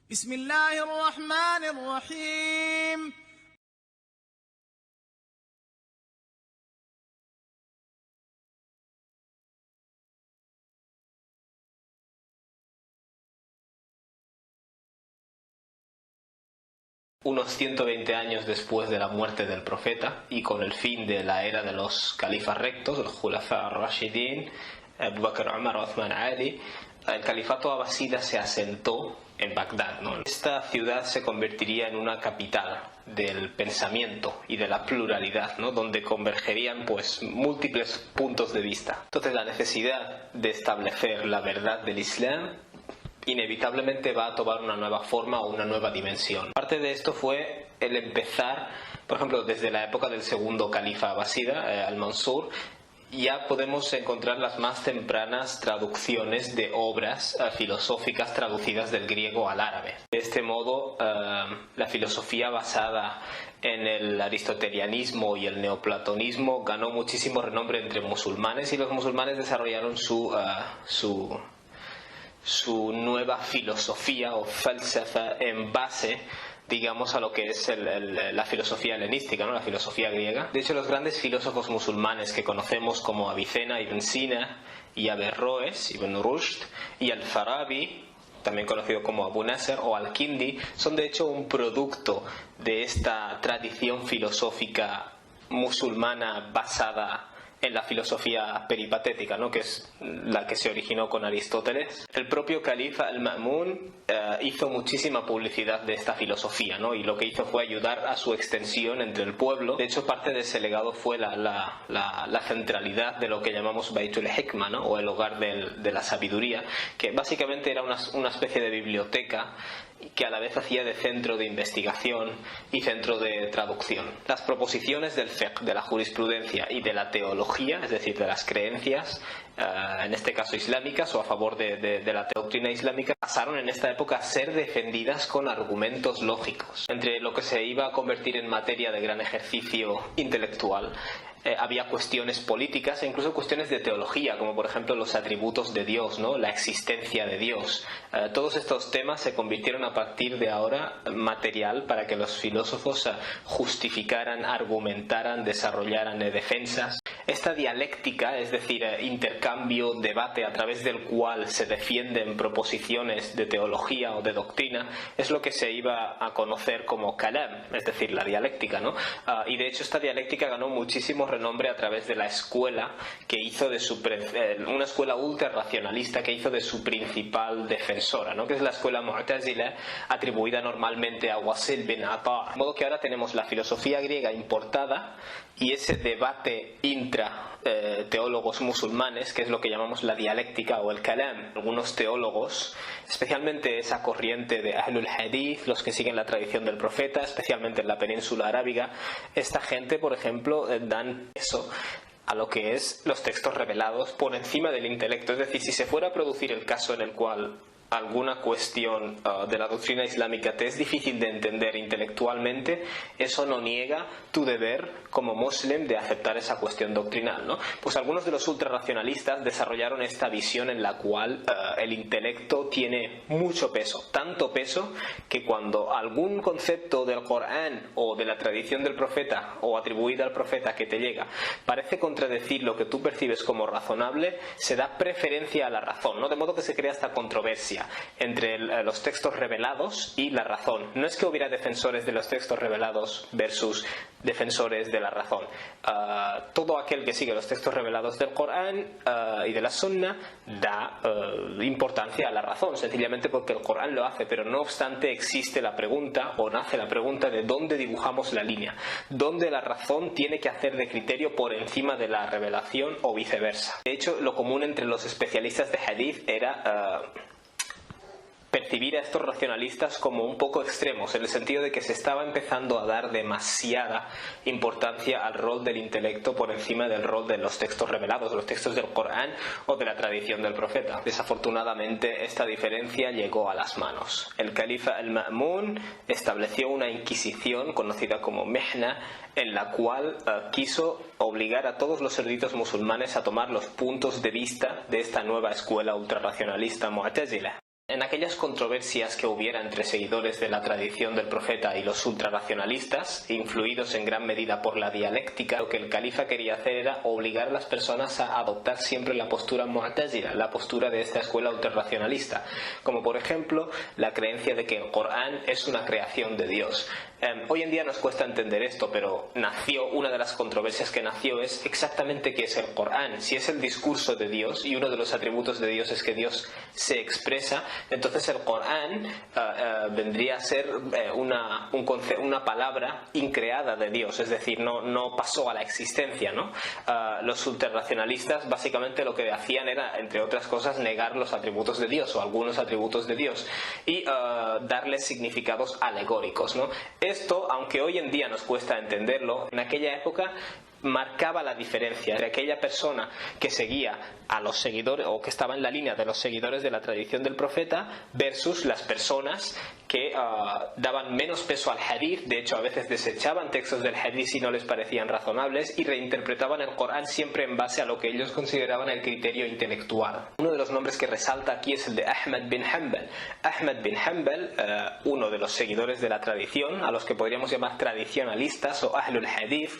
بسم الله الرحمن الرحيم. Unos 120 años después de la muerte del profeta y con el fin de la era de los califas rectos, los Khulafa al-Rashidin, Abu Bakr, Umar, Uthman, Ali, el califato abasida se asentó en Bagdad, ¿no? Esta ciudad se convertiría en una capital del pensamiento y de la pluralidad, ¿no? Donde convergerían pues múltiples puntos de vista. Entonces la necesidad de establecer la verdad del Islam inevitablemente va a tomar una nueva forma o una nueva dimensión. Parte de esto fue el empezar, por ejemplo, desde la época del segundo califa abasida, al-Mansur, ya podemos encontrar las más tempranas traducciones de obras filosóficas traducidas del griego al árabe. De este modo, la filosofía basada en el aristotelianismo y el neoplatonismo ganó muchísimo renombre entre musulmanes, y los musulmanes desarrollaron su nueva filosofía o falsafa en base, digamos, a lo que es la filosofía helenística, ¿no? La filosofía griega. De hecho, los grandes filósofos musulmanes que conocemos como Avicena, Ibn Sina y Averroes, Ibn Rushd y Al-Farabi, también conocido como Abu Nasr o Al-Kindi, son de hecho un producto de esta tradición filosófica musulmana basada en la filosofía peripatética, ¿no? Que es la que se originó con Aristóteles. El propio califa al-Ma'mun hizo muchísima publicidad de esta filosofía, ¿no? Y lo que hizo fue ayudar a su extensión entre el pueblo. De hecho, parte de ese legado fue la centralidad de lo que llamamos Baitul Hikma, ¿no? O el hogar de la sabiduría, que básicamente era una especie de biblioteca que a la vez hacía de centro de investigación y centro de traducción. Las proposiciones del fiqh, de la jurisprudencia y de la teología, es decir, de las creencias, en este caso islámicas o a favor de la doctrina islámica, pasaron en esta época a ser defendidas con argumentos lógicos. Entre lo que se iba a convertir en materia de gran ejercicio intelectual, había cuestiones políticas e incluso cuestiones de teología, como por ejemplo los atributos de Dios, ¿no? La existencia de Dios. Todos estos temas se convirtieron a partir de ahora material para que los filósofos justificaran, argumentaran, desarrollaran defensas. Esta dialéctica, es decir, intercambio, debate a través del cual se defienden proposiciones de teología o de doctrina, es lo que se iba a conocer como kalam, es decir, la dialéctica, ¿no? Y de hecho esta dialéctica ganó muchísimo renombre a través de la escuela que hizo de una escuela ultra racionalista que hizo de su principal defensora, ¿no? Que es la escuela Mu'tazila, atribuida normalmente a Wasil bin Ata. De modo que ahora tenemos la filosofía griega importada y ese debate teólogos musulmanes, que es lo que llamamos la dialéctica o el kalam. Algunos teólogos, especialmente esa corriente de Ahlul Hadith, los que siguen la tradición del profeta, especialmente en la península arábiga, esta gente, por ejemplo, dan peso a lo que es los textos revelados por encima del intelecto. Es decir, si se fuera a producir el caso en el cual alguna cuestión de la doctrina islámica te es difícil de entender intelectualmente, eso no niega tu deber como muslim de aceptar esa cuestión doctrinal, ¿no? Pues algunos de los ultrarracionalistas desarrollaron esta visión en la cual el intelecto tiene mucho peso, tanto peso que cuando algún concepto del Corán o de la tradición del profeta o atribuida al profeta que te llega parece contradecir lo que tú percibes como razonable, se da preferencia a la razón, ¿no? De modo que se crea esta controversia entre los textos revelados y la razón. No es que hubiera defensores de los textos revelados versus defensores de la razón. Todo aquel que sigue los textos revelados del Corán y de la Sunna da importancia a la razón, sencillamente porque el Corán lo hace, pero no obstante existe la pregunta, o nace la pregunta, de dónde dibujamos la línea, dónde la razón tiene que hacer de criterio por encima de la revelación o viceversa. De hecho, lo común entre los especialistas de Hadith era percibir a estos racionalistas como un poco extremos, en el sentido de que se estaba empezando a dar demasiada importancia al rol del intelecto por encima del rol de los textos revelados, de los textos del Corán o de la tradición del profeta. Desafortunadamente, esta diferencia llegó a las manos. El califa al-Ma'mun estableció una inquisición conocida como Mihna, en la cual quiso obligar a todos los eruditos musulmanes a tomar los puntos de vista de esta nueva escuela ultrarracionalista Mu'tazila. En aquellas controversias que hubiera entre seguidores de la tradición del profeta y los ultrarracionalistas, influidos en gran medida por la dialéctica, lo que el califa quería hacer era obligar a las personas a adoptar siempre la postura mu'tazila, la postura de esta escuela ultrarracionalista, como por ejemplo la creencia de que el Corán es una creación de Dios. Hoy en día nos cuesta entender esto, pero una de las controversias que nació es exactamente qué es el Corán. Si es el discurso de Dios y uno de los atributos de Dios es que Dios se expresa, entonces el Corán vendría a ser una palabra increada de Dios, es decir, no pasó a la existencia, ¿no? Los ultrarracionalistas básicamente lo que hacían era, entre otras cosas, negar los atributos de Dios o algunos atributos de Dios y darles significados alegóricos, ¿no? Esto, aunque hoy en día nos cuesta entenderlo, en aquella época marcaba la diferencia entre aquella persona que seguía a los seguidores o que estaba en la línea de los seguidores de la tradición del profeta versus las personas que daban menos peso al hadith. De hecho, a veces desechaban textos del hadith si no les parecían razonables y reinterpretaban el Corán siempre en base a lo que ellos consideraban el criterio intelectual. Uno de los nombres que resalta aquí es el de Ahmad bin Hanbal. Ahmad bin Hanbal, uno de los seguidores de la tradición, a los que podríamos llamar tradicionalistas o Ahlul Hadith.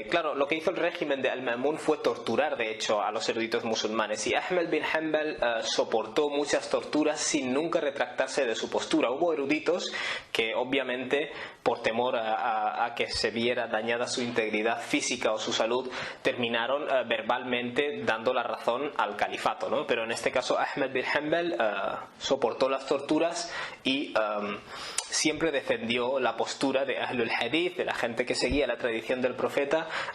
Claro, lo que hizo el régimen de Al-Ma'mun fue torturar, de hecho, a los eruditos musulmanes, y Ahmad bin Hanbal soportó muchas torturas sin nunca retractarse de su postura. Hubo eruditos que, obviamente, por temor a que se viera dañada su integridad física o su salud, terminaron verbalmente dando la razón al califato, ¿no? Pero en este caso Ahmad bin Hanbal soportó las torturas y siempre defendió la postura de Ahlul Hadith, de la gente que seguía la tradición del profeta,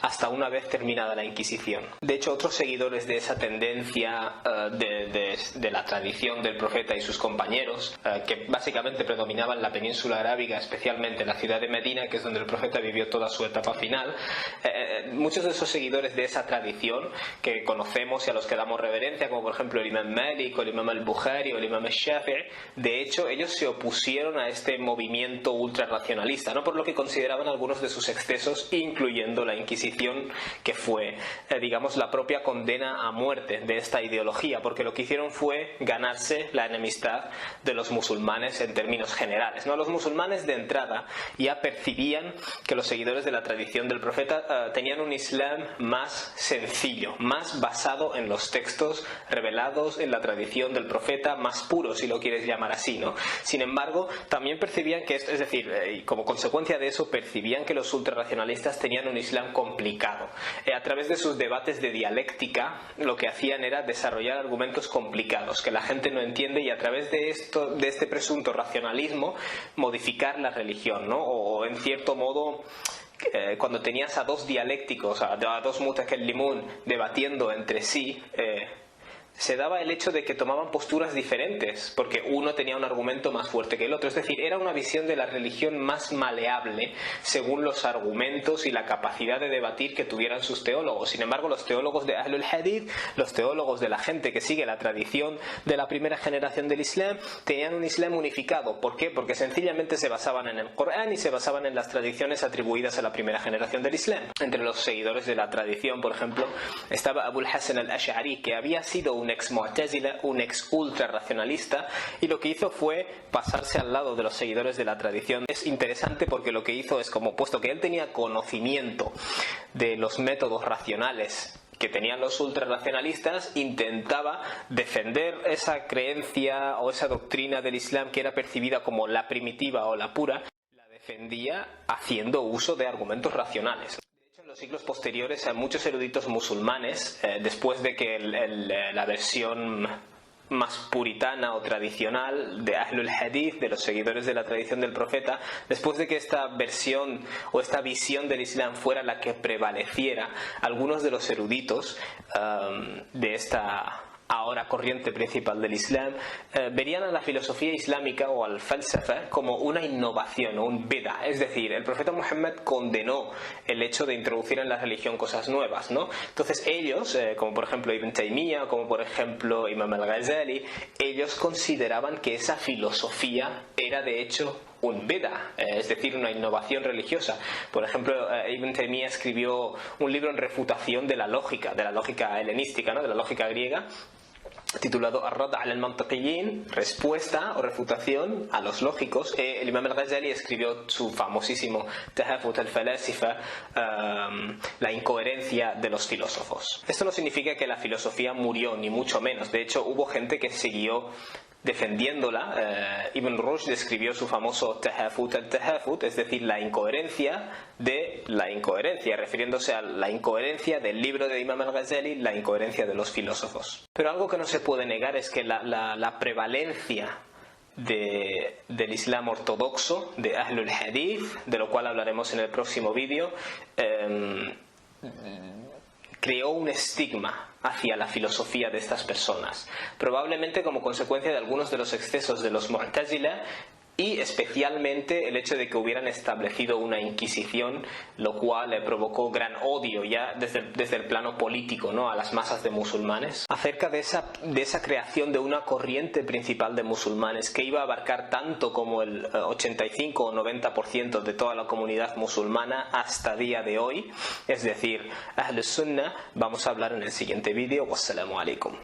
hasta una vez terminada la Inquisición. De hecho, otros seguidores de esa tendencia de la tradición del profeta y sus compañeros, que básicamente predominaban en la península arábiga, especialmente en la ciudad de Medina, que es donde el profeta vivió toda su etapa final, muchos de esos seguidores de esa tradición que conocemos y a los que damos reverencia, como por ejemplo el imam Malik o el imam al-Bukhari o el imam al-Shafi'i, de hecho ellos se opusieron a este movimiento ultrarracionalista, no por lo que consideraban algunos de sus excesos, incluyendo la Inquisición, que fue, digamos, la propia condena a muerte de esta ideología, porque lo que hicieron fue ganarse la enemistad de los musulmanes en términos generales, ¿no? Los musulmanes de entrada ya percibían que los seguidores de la tradición del profeta tenían un islam más sencillo, más basado en los textos revelados en la tradición del profeta, más puro, si lo quieres llamar así, ¿no? Sin embargo, también percibían que esto, es decir, como consecuencia de eso, percibían que los ultrarracionalistas tenían un islam complicado. A través de sus debates de dialéctica, lo que hacían era desarrollar argumentos complicados que la gente no entiende, y a través de este presunto racionalismo, modificar la religión, ¿no? O en cierto modo, cuando tenías a dos dialécticos, a dos mutakallimun debatiendo entre sí, se daba el hecho de que tomaban posturas diferentes, porque uno tenía un argumento más fuerte que el otro. Es decir, era una visión de la religión más maleable según los argumentos y la capacidad de debatir que tuvieran sus teólogos. Sin embargo, los teólogos de Ahlul Hadith, los teólogos de la gente que sigue la tradición de la primera generación del Islam, tenían un Islam unificado. ¿Por qué? Porque sencillamente se basaban en el Corán y se basaban en las tradiciones atribuidas a la primera generación del Islam. Entre los seguidores de la tradición, por ejemplo, estaba Abul Hasan al-Ash'ari, que había sido un ex mu'tazila, un ex ultra racionalista, y lo que hizo fue pasarse al lado de los seguidores de la tradición. Es interesante porque lo que hizo es, como puesto que él tenía conocimiento de los métodos racionales que tenían los ultrarracionalistas, intentaba defender esa creencia o esa doctrina del Islam que era percibida como la primitiva o la pura, la defendía haciendo uso de argumentos racionales. En los siglos posteriores, a muchos eruditos musulmanes, después de que la versión más puritana o tradicional de Ahlul Hadith, de los seguidores de la tradición del profeta, después de que esta versión o esta visión del Islam fuera la que prevaleciera, algunos de los eruditos de esta ahora corriente principal del Islam, verían a la filosofía islámica o al falsafa como una innovación o un bid'a. Es decir, el profeta Muhammad condenó el hecho de introducir en la religión cosas nuevas, ¿no? Entonces ellos, como por ejemplo Ibn Taymiyyah, como por ejemplo Imam al-Ghazali, ellos consideraban que esa filosofía era de hecho un bid'a, es decir, una innovación religiosa. Por ejemplo, Ibn Taymiyyah escribió un libro en refutación de la lógica helenística, ¿no? De la lógica griega, titulado Ar-Radd ala al-Mantiqiyin, respuesta o refutación a los lógicos. El Imam al-Ghazali escribió su famosísimo Tahafut al-Falasifa, la incoherencia de los filósofos. Esto no significa que la filosofía murió, ni mucho menos. De hecho, hubo gente que siguió defendiéndola. Ibn Rushd escribió su famoso Tahafut al-Tahafut, es decir, la incoherencia de la incoherencia, refiriéndose a la incoherencia del libro de Imam al-Ghazali, la incoherencia de los filósofos. Pero algo que no se puede negar es que la prevalencia del Islam ortodoxo, de Ahlul Hadith, de lo cual hablaremos en el próximo vídeo, creó un estigma hacia la filosofía de estas personas, probablemente como consecuencia de algunos de los excesos de los Mu'tazila, y especialmente el hecho de que hubieran establecido una inquisición, lo cual le provocó gran odio ya desde el plano político, ¿no?, a las masas de musulmanes, acerca de esa creación de una corriente principal de musulmanes que iba a abarcar tanto como el 85 o 90% de toda la comunidad musulmana hasta día de hoy, es decir, Ahlus Sunnah. Vamos a hablar en el siguiente vídeo. Wassalamu alaikum.